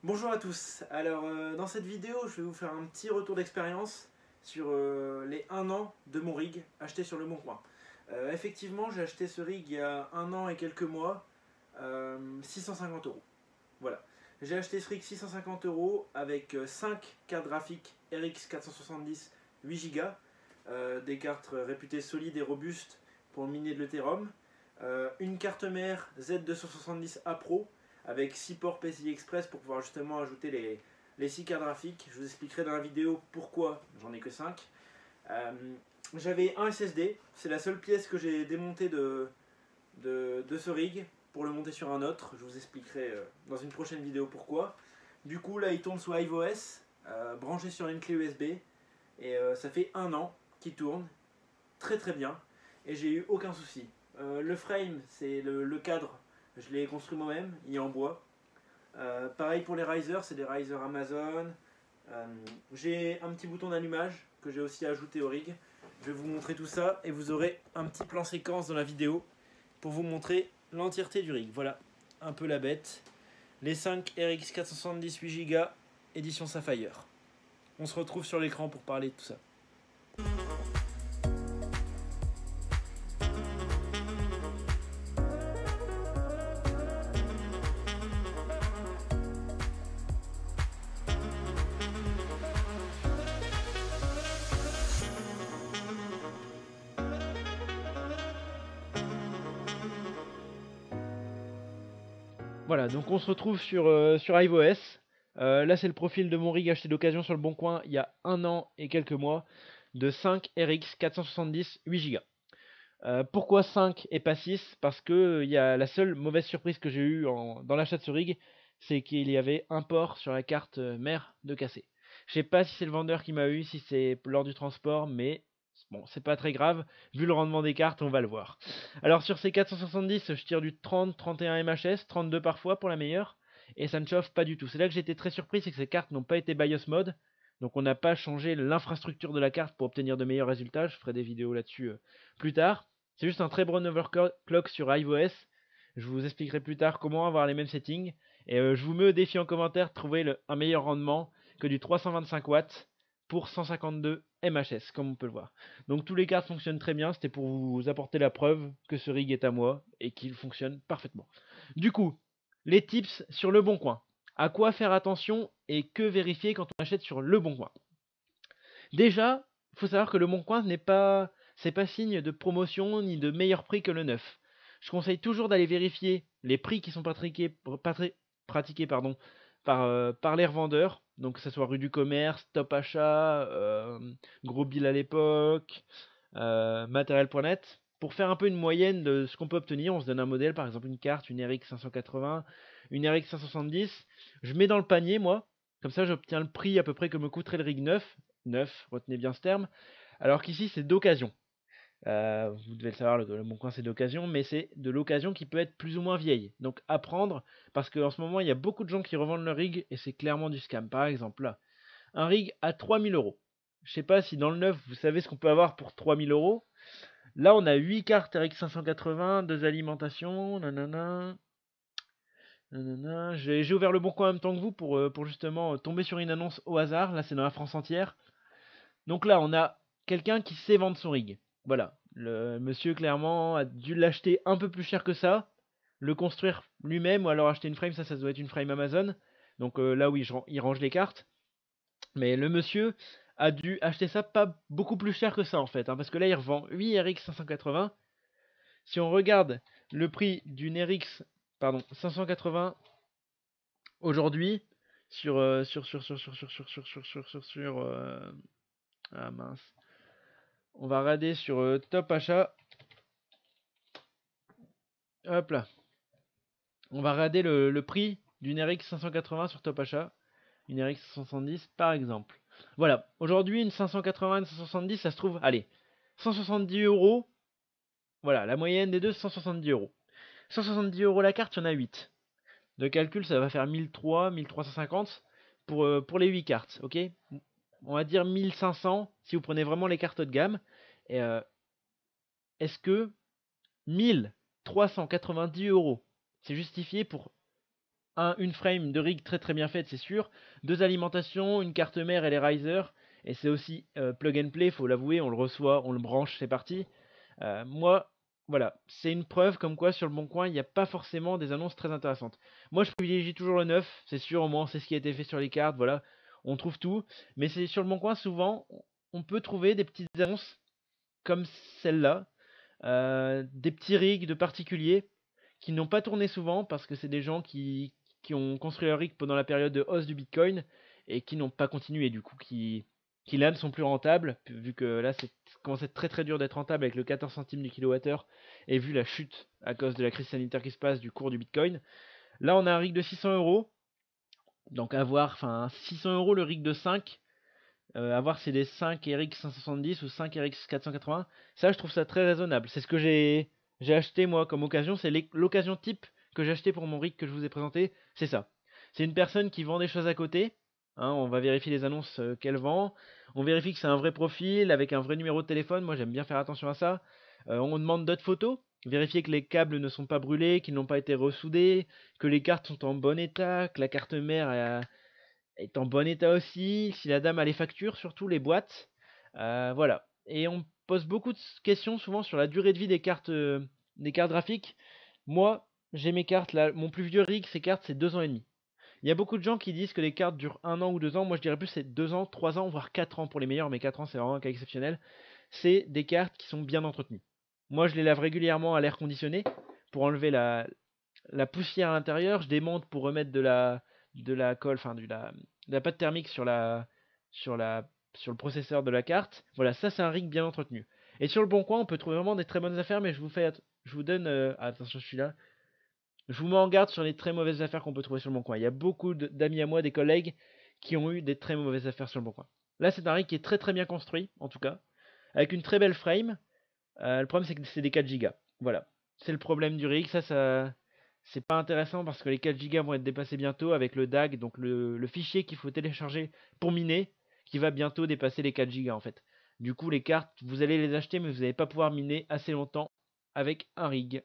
Bonjour à tous, alors dans cette vidéo je vais vous faire un petit retour d'expérience sur les 1 an de mon rig acheté sur le Bon Coin. Effectivement j'ai acheté ce rig il y a 1 an et quelques mois, 650 euros. Voilà, j'ai acheté ce rig 650 euros avec 5 cartes graphiques RX 470 8 Go, des cartes réputées solides et robustes pour miner de l'Ethereum, une carte mère Z270A Pro avec 6 ports PCI Express pour pouvoir justement ajouter les 6 cartes graphiques. Je vous expliquerai dans la vidéo pourquoi j'en ai que 5. J'avais un SSD, c'est la seule pièce que j'ai démontée de ce rig pour le monter sur un autre. Je vous expliquerai dans une prochaine vidéo pourquoi. Du coup là il tourne sous iOS, branché sur une clé USB et ça fait 1 an qu'il tourne très très bien et j'ai eu aucun souci. Le frame, c'est le cadre, je l'ai construit moi-même, il est en bois. Pareil pour les risers, c'est des risers Amazon. J'ai un petit bouton d'allumage que j'ai aussi ajouté au rig. Je vais vous montrer tout ça et vous aurez un petit plan séquence dans la vidéo pour vous montrer l'entièreté du rig. Voilà un peu la bête. Les 5 RX 470 8 Go édition Sapphire. On se retrouve sur l'écran pour parler de tout ça. Voilà, donc on se retrouve sur iOS. Là, c'est le profil de mon rig acheté d'occasion sur le Bon Coin il y a 1 an et quelques mois de 5 RX 470 8 Go. Pourquoi 5 et pas 6? Parce que la seule mauvaise surprise que j'ai eue dans l'achat de ce rig, c'est qu'il y avait un port sur la carte mère de cassé. Je sais pas si c'est le vendeur qui m'a eu, si c'est lors du transport, mais bon, c'est pas très grave. Vu le rendement des cartes, on va le voir. Alors sur ces 470, je tire du 30, 31 MHS, 32 parfois pour la meilleure, et ça ne chauffe pas du tout. C'est là que j'ai été très surpris, c'est que ces cartes n'ont pas été BIOS mode, donc on n'a pas changé l'infrastructure de la carte pour obtenir de meilleurs résultats. Je ferai des vidéos là-dessus plus tard. C'est juste un très bon overclock sur iOS. Je vous expliquerai plus tard comment avoir les mêmes settings. Et je vous mets au défi en commentaire de trouver un meilleur rendement que du 325 watts pour 152 MHS, comme on peut le voir. Donc tous les cartes fonctionnent très bien. C'était pour vous apporter la preuve que ce rig est à moi et qu'il fonctionne parfaitement. Du coup, les tips sur le Bon Coin. À quoi faire attention et que vérifier quand on achète sur le Bon Coin. Déjà, il faut savoir que le Bon Coin c'est pas signe de promotion ni de meilleur prix que le neuf. Je conseille toujours d'aller vérifier les prix qui sont pratiqués par les revendeurs, donc que ce soit rue du commerce, Top Achat, Gros Bill à l'époque, matériel.net, pour faire un peu une moyenne de ce qu'on peut obtenir. On se donne un modèle, par exemple une carte, une RX 580, une RX 570. Je mets dans le panier, moi, comme ça j'obtiens le prix à peu près que me coûterait le rig neuf, retenez bien ce terme, alors qu'ici c'est d'occasion. Vous devez le savoir, le Bon Coin c'est d'occasion, mais c'est de l'occasion qui peut être plus ou moins vieille. Donc à prendre, parce qu'en ce moment il y a beaucoup de gens qui revendent leur rig et c'est clairement du scam. Par exemple là, un rig à 3000 euros. Je sais pas si dans le neuf vous savez ce qu'on peut avoir pour 3000 euros. Là on a 8 cartes RX 580, 2 alimentations, nanana. J'ai ouvert le Bon Coin en même temps que vous pour justement tomber sur une annonce au hasard. Là c'est dans la France entière. Donc là, on a quelqu'un qui sait vendre son rig. Voilà. Le monsieur, clairement, a dû l'acheter un peu plus cher que ça, le construire lui-même, ou alors acheter une frame. Ça doit être une frame Amazon. Donc là, oui, il range les cartes. Mais le monsieur a dû acheter ça pas beaucoup plus cher que ça, en fait. Parce que là, il revend 8 RX 580. Si on regarde le prix d'une RX, pardon, 580 aujourd'hui, ah mince. On va regarder sur Top Achat. Hop là. On va regarder le prix d'une RX 580 sur Top Achat. Une RX 570 par exemple. Voilà. Aujourd'hui, une 580 et une 570, ça se trouve, allez, 170 euros. Voilà, la moyenne des deux, 170 euros. 170 euros la carte, il y en a 8. De calcul, ça va faire 1300, 1350 pour les 8 cartes. Ok, on va dire 1500 si vous prenez vraiment les cartes haut de gamme. Et est-ce que 1390 euros, c'est justifié pour une frame de rig très bien faite, c'est sûr. 2 alimentations, une carte mère et les risers. Et c'est aussi plug and play, faut l'avouer, on le reçoit, on le branche, c'est parti. Moi, voilà, c'est une preuve comme quoi sur le Bon Coin, il n'y a pas forcément des annonces très intéressantes. Moi, je privilégie toujours le neuf, c'est sûr, au moins c'est ce qui a été fait sur les cartes, voilà, on trouve tout. Mais c'est sur le Bon Coin, souvent, on peut trouver des petites annonces comme celle-là, des petits rigs de particuliers qui n'ont pas tourné souvent parce que c'est des gens qui ont construit leur rig pendant la période de hausse du Bitcoin et qui n'ont pas continué, du coup, qui là ne sont plus rentables, vu que là c'est commence à être très dur d'être rentable avec le 14 centimes du kilowattheure et vu la chute à cause de la crise sanitaire qui se passe du cours du Bitcoin. Là on a un rig de 600 €, donc à voir, enfin 600 € le rig de 5, à voir si c'est des 5 RX 570 ou 5 RX 480, ça je trouve ça très raisonnable. C'est ce que j'ai acheté moi comme occasion, c'est l'occasion type que j'ai acheté pour mon rig que je vous ai présenté, c'est ça. C'est une personne qui vend des choses à côté. Hein, on va vérifier les annonces qu'elle vend. On vérifie que c'est un vrai profil avec un vrai numéro de téléphone. Moi, j'aime bien faire attention à ça. On demande d'autres photos. Vérifier que les câbles ne sont pas brûlés, qu'ils n'ont pas été ressoudés, que les cartes sont en bon état, que la carte mère est en bon état aussi. Si la dame a les factures, surtout les boîtes. Voilà. Et on pose beaucoup de questions souvent sur la durée de vie des cartes graphiques. Moi, j'ai mes cartes là. Mon plus vieux rig, ces cartes, c'est 2 ans et demi. Il y a beaucoup de gens qui disent que les cartes durent 1 an ou 2 ans. Moi, je dirais plus c'est 2 ans, 3 ans, voire 4 ans pour les meilleurs. Mais 4 ans, c'est vraiment un cas exceptionnel. C'est des cartes qui sont bien entretenues. Moi, je les lave régulièrement à l'air conditionné pour enlever la poussière à l'intérieur. Je démonte pour remettre de la colle, enfin de la pâte thermique sur le processeur de la carte. Voilà, ça c'est un rig bien entretenu. Et sur le Bon Coin, on peut trouver vraiment des très bonnes affaires, mais je vous donne, attention, je suis là. Je vous mets en garde sur les très mauvaises affaires qu'on peut trouver sur le Bon Coin. Il y a beaucoup d'amis à moi, des collègues, qui ont eu des très mauvaises affaires sur le Bon Coin. Là, c'est un rig qui est très bien construit, en tout cas, avec une très belle frame. Le problème, c'est que c'est des 4 Go. Voilà, c'est le problème du rig. Ça c'est pas intéressant parce que les 4 Go vont être dépassés bientôt avec le DAG, donc le fichier qu'il faut télécharger pour miner, qui va bientôt dépasser les 4 Go en fait. Du coup, les cartes, vous allez les acheter, mais vous n'allez pas pouvoir miner assez longtemps avec un rig.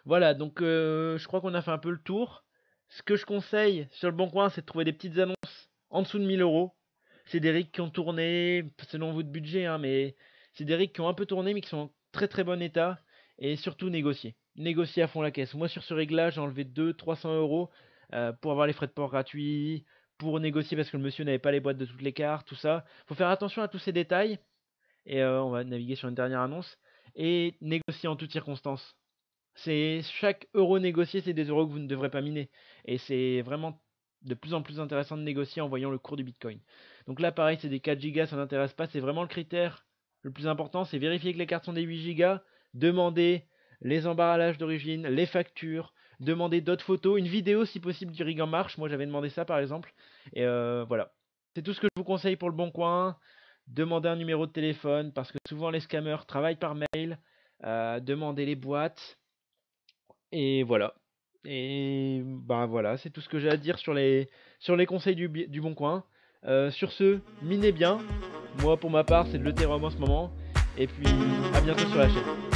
Voilà, donc je crois qu'on a fait un peu le tour. Ce que je conseille sur le Bon Coin, c'est de trouver des petites annonces en dessous de 1000 €. C'est des rigs qui ont tourné, selon votre budget, hein, mais c'est des rigs qui ont un peu tourné, mais qui sont en très bon état. Et surtout négocier. Négocier à fond la caisse. Moi, sur ce rig-là, j'ai enlevé 200-300 € pour avoir les frais de port gratuits, pour négocier parce que le monsieur n'avait pas les boîtes de toutes les cartes, tout ça. Faut faire attention à tous ces détails. Et on va naviguer sur une dernière annonce. Et négocier en toutes circonstances. C'est chaque euro négocié, c'est des euros que vous ne devrez pas miner. Et c'est vraiment de plus en plus intéressant de négocier en voyant le cours du Bitcoin. Donc là, pareil, c'est des 4 Go, ça n'intéresse pas. C'est vraiment le critère le plus important, c'est vérifier que les cartes sont des 8 Go, demander les emballages d'origine, les factures, demander d'autres photos, une vidéo si possible du rig en marche. Moi, j'avais demandé ça par exemple. Et voilà. C'est tout ce que je vous conseille pour le Bon Coin. Demandez un numéro de téléphone parce que souvent les scammers travaillent par mail. Demandez les boîtes. Et voilà. Et ben voilà, c'est tout ce que j'ai à dire sur les conseils du Bon Coin. Sur ce, minez bien. Moi pour ma part, c'est de l'Ethereum en ce moment. Et puis à bientôt sur la chaîne.